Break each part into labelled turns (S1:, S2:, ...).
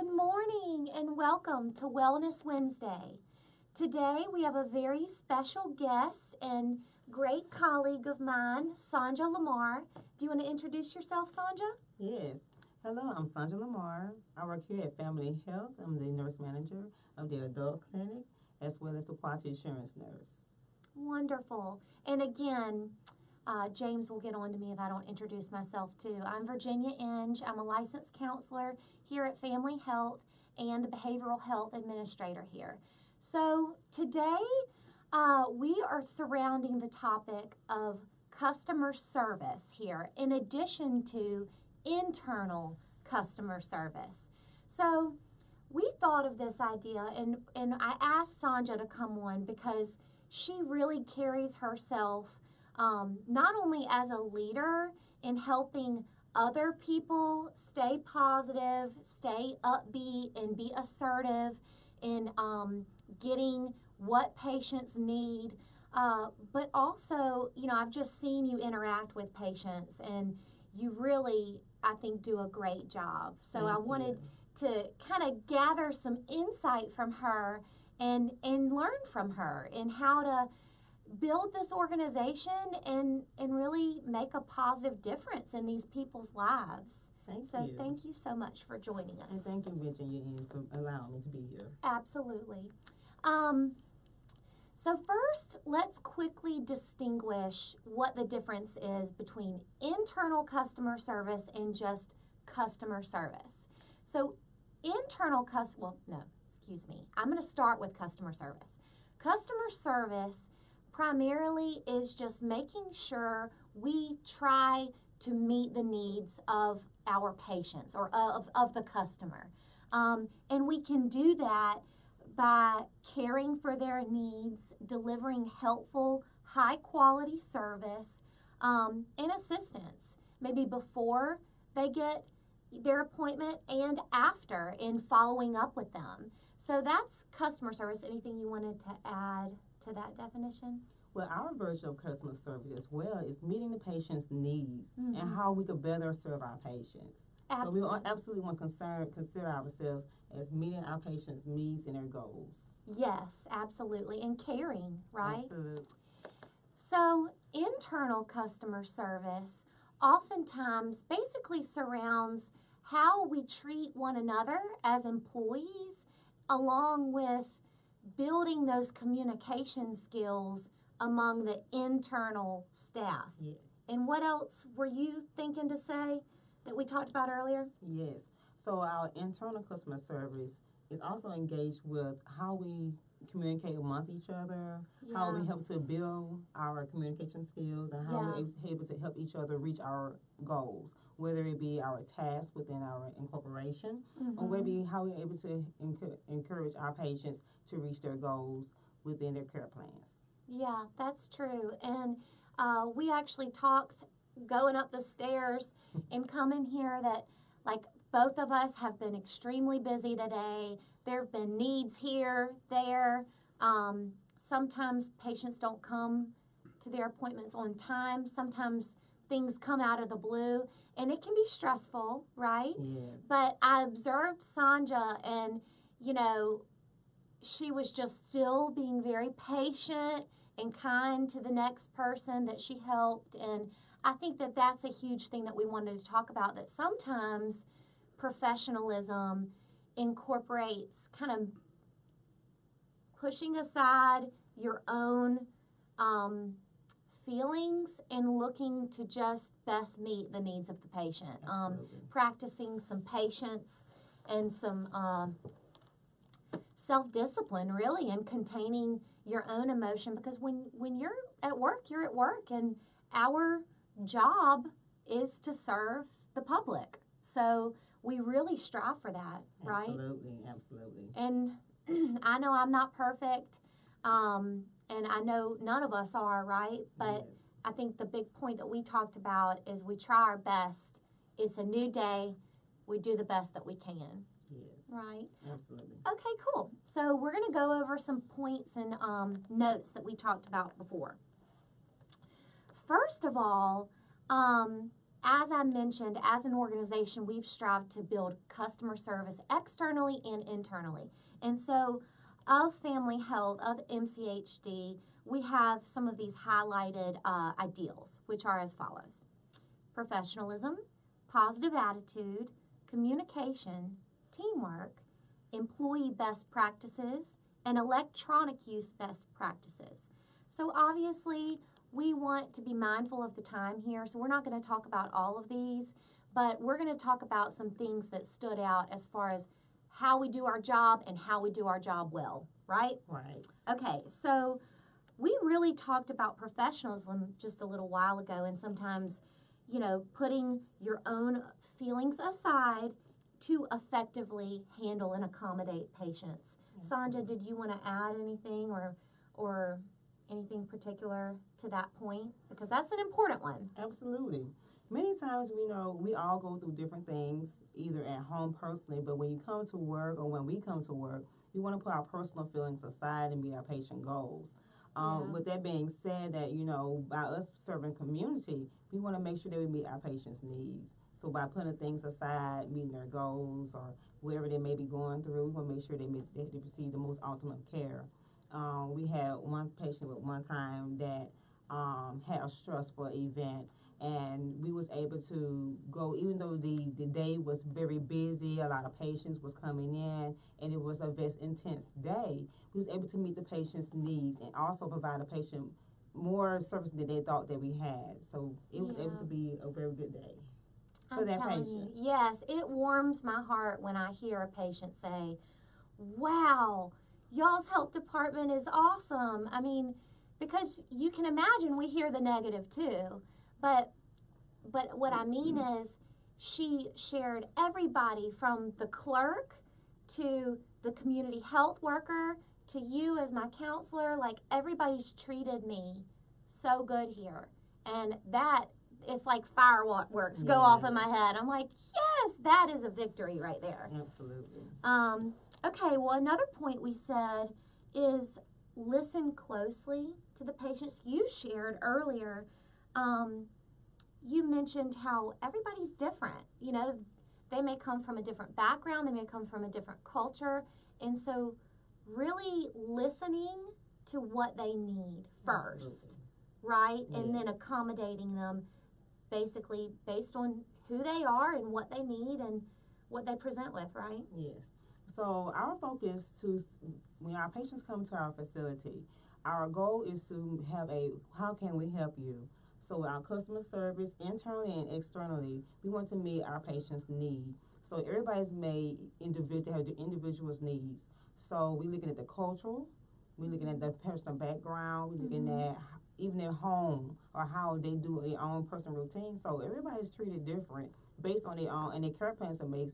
S1: Good morning and welcome to Wellness Wednesday. Today we have a very special guest and great colleague of mine, Sanja Lamar. Do you want to introduce yourself, Sanja?
S2: Yes. Hello, I'm Sanja Lamar. I work here at Family Health. I'm the nurse manager of the adult clinic as well as the quality assurance nurse.
S1: Wonderful. And again, James will get on to me if I don't introduce myself too. I'm Virginia Inge. I'm a licensed counselor here at Family Health and the behavioral health administrator here. So today we are surrounding the topic of customer service here in addition to internal customer service. So we thought of this idea and I asked Sanja to come on because she really carries herself not only as a leader in helping other people stay positive, stay upbeat, and be assertive in getting what patients need, but also, I've just seen you interact with patients, and you really, I think, do a great job. So I wanted to kind of gather some insight from her and learn from her in how to build this organization and really make a positive difference in these people's lives. Thank you so much for joining us.
S2: And thank you, Virginia, for allowing me to be here.
S1: Absolutely. So first, let's quickly distinguish what the difference is between internal customer service and just customer service. So I'm going to start with customer service. Customer service primarily is just making sure we try to meet the needs of our patients or of the customer. And we can do that by caring for their needs, delivering helpful, high-quality service, and assistance, maybe before they get their appointment and after in following up with them. So that's customer service. Anything you wanted to add to that definition?
S2: Well, our version of customer service as well is meeting the patient's needs and how we could better serve our patients.
S1: Absolutely.
S2: So we absolutely want to consider ourselves as meeting our patients' needs and their goals.
S1: Yes, absolutely. And caring, right?
S2: Absolutely.
S1: So internal customer service oftentimes basically surrounds how we treat one another as employees, along with building those communication skills among the internal staff.
S2: Yes.
S1: And what else were you thinking to say that we talked about earlier?
S2: Yes. So our internal customer service is also engaged with how we communicate amongst each other, how we help to build our communication skills, and how we're able to help each other reach our goals, whether it be our tasks within our incorporation, or maybe how we're able to encourage our patients to reach their goals within their care plans.
S1: Yeah, that's true. And we actually talked going up the stairs and coming here that, like, both of us have been extremely busy today. There have been needs here, there. Sometimes patients don't come to their appointments on time. Sometimes things come out of the blue, and it can be stressful, right?
S2: Yes.
S1: But I observed Sanja, and, she was just still being very patient and kind to the next person that she helped. And I think that that's a huge thing that we wanted to talk about, that sometimes professionalism incorporates kind of pushing aside your own feelings and looking to just best meet the needs of the patient. Practicing some patience and some self-discipline, really, and containing your own emotion, because when you're at work, and our job is to serve the public. So we really strive for that, right?
S2: Absolutely.
S1: And I know I'm not perfect, and I know none of us are, right? But I think the big point that we talked about is we try our best. It's a new day. We do the best that we can.
S2: Yes.
S1: Right?
S2: Absolutely.
S1: Okay, cool. So we're going to go over some points and notes that we talked about before. First of all, as I mentioned, as an organization, we've strived to build customer service externally and internally. And so, of Family Health, of MCHD, we have some of these highlighted ideals, which are as follows: professionalism, positive attitude, communication, teamwork, employee best practices, and electronic use best practices. So obviously, we want to be mindful of the time here, so we're not going to talk about all of these, but we're going to talk about some things that stood out as far as how we do our job and how we do our job well, right?
S2: Right.
S1: Okay, so we really talked about professionalism just a little while ago, and sometimes, you know, putting your own feelings aside to effectively handle and accommodate patients. Sandra, did you want to add anything or anything particular to that point? Because that's an important one.
S2: Absolutely. Many times we all go through different things, either at home personally, but when you come to work or when we come to work, we want to put our personal feelings aside and meet our patient goals. With that being said, that, you know, by us serving community, we want to make sure that we meet our patients' needs. So by putting things aside, meeting their goals or wherever they may be going through, we want to make sure they receive the most optimum care. We had one patient at one time that had a stressful event, and we was able to go, even though the day was very busy, a lot of patients was coming in, and it was a very intense day, we was able to meet the patient's needs and also provide the patient more services than they thought that we had. So it was able to be a very good day for that patient.
S1: You, yes, it warms my heart when I hear a patient say, wow, y'all's health department is awesome. I mean, because you can imagine we hear the negative too, but what I mean is she shared everybody from the clerk to the community health worker to you as my counselor, like everybody's treated me so good here. And that, it's like fireworks go off in my head. I'm like, yes, that is a victory right there.
S2: Absolutely.
S1: Okay, well, another point we said is listen closely to the patients. You shared earlier, you mentioned how everybody's different. You know, they may come from a different background, they may come from a different culture, and so really listening to what they need first, right?
S2: Yes.
S1: And then accommodating them basically based on who they are and what they need and what they present with, right?
S2: Yes. So our focus when our patients come to our facility, our goal is to have how can we help you? So our customer service, internally and externally, we want to meet our patients' need. So everybody's have the individual's needs. So we're looking at the cultural, we're looking at the personal background, we're looking at even their home or how they do their own personal routine. So everybody's treated different based on their own, and their care plans are made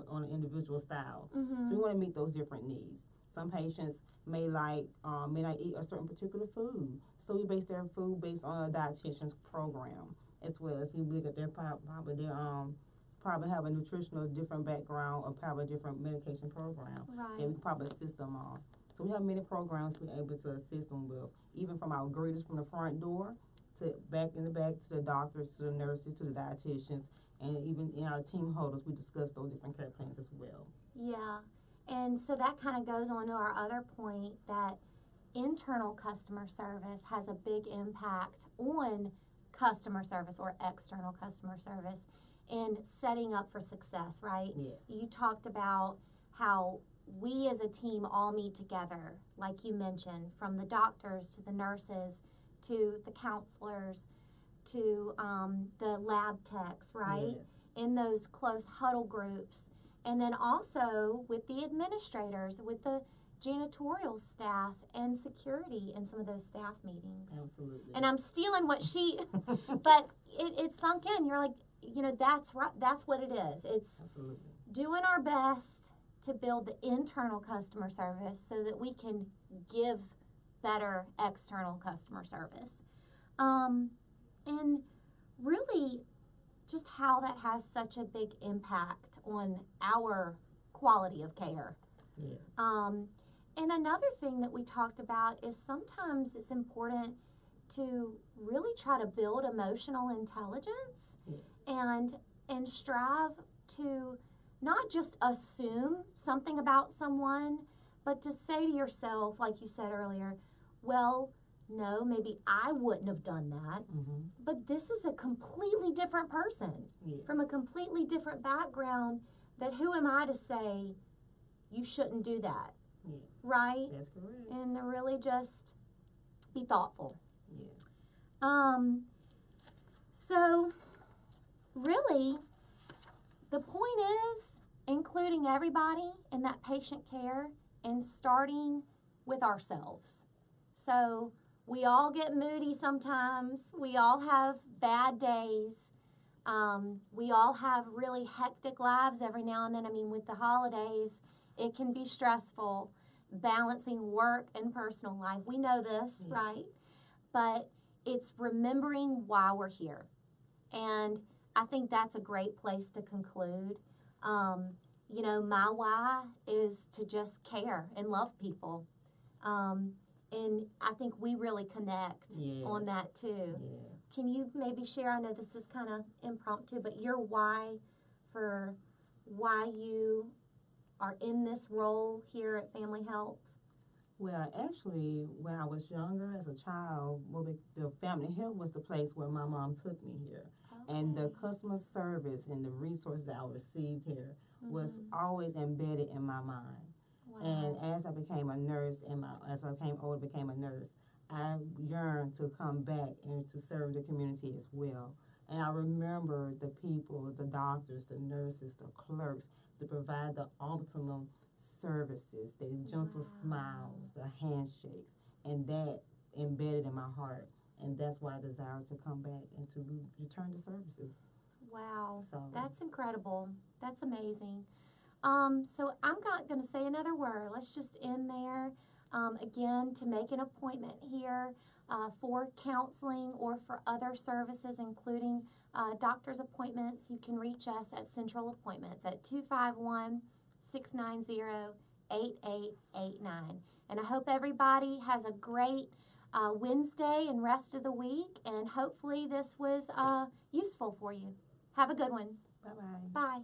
S2: on an individual style. So we want to meet those different needs. Some patients may not eat a certain particular food, so we base their food based on a dietitian's program, as well as we look at their probably have a nutritional different background or probably a different medication program that we can probably assist them on. So we have many programs we're able to assist them with, even from our greeters from the front door to back in the back to the doctors, to the nurses, to the dietitians, and even in our team holders, we discuss those different care plans as well.
S1: Yeah, and so that kind of goes on to our other point that internal customer service has a big impact on customer service or external customer service and setting up for success, right?
S2: Yes.
S1: You talked about how we as a team all meet together, like you mentioned, from the doctors to the nurses to the counselors to the lab techs, right?
S2: Yes.
S1: In those close huddle groups. And then also with the administrators, with the janitorial staff and security in some of those staff meetings.
S2: Absolutely.
S1: And I'm stealing what she, but it sunk in. You're like, you know, that's right. That's what it is. It's
S2: Absolutely.
S1: doing our best to build the internal customer service so that we can give better external customer service. And really just how that has such a big impact on our quality of care.
S2: Yes.
S1: And another thing that we talked about is sometimes it's important to really try to build emotional intelligence and strive to not just assume something about someone, but to say to yourself, like you said earlier, well, no, maybe I wouldn't have done that, but this is a completely different person from a completely different background, that who am I to say you shouldn't do that, right?
S2: That's correct.
S1: And to really just be thoughtful.
S2: Yes.
S1: So really, the point is including everybody in that patient care and starting with ourselves. So we all get moody sometimes. We all have bad days. We all have really hectic lives every now and then. I mean, with the holidays, it can be stressful balancing work and personal life. We know this, right? But it's remembering why we're here. And I think that's a great place to conclude. You know, my why is to just care and love people. And I think we really connect on that too.
S2: Yeah.
S1: Can you maybe share, I know this is kind of impromptu, but your why for why you are in this role here at Family Health?
S2: Well, actually, when I was younger as a child, the Family Health was the place where my mom took me here.
S1: Okay.
S2: And the customer service and the resources that I received here was always embedded in my mind.
S1: Wow.
S2: And as I became a nurse, as I became older, became a nurse, I yearned to come back and to serve the community as well. And I remember the people, the doctors, the nurses, the clerks, to provide the optimum services, the gentle smiles, the handshakes, and that embedded in my heart. And that's why I desire to come back and to return to services.
S1: Wow,
S2: So
S1: that's incredible. That's amazing. So I'm not going to say another word. Let's just end there. Again, to make an appointment here for counseling or for other services, including doctor's appointments, you can reach us at Central Appointments at 251-690-8889. And I hope everybody has a great Wednesday and rest of the week, and hopefully this was useful for you. Have a good one.
S2: bye-bye.
S1: Bye.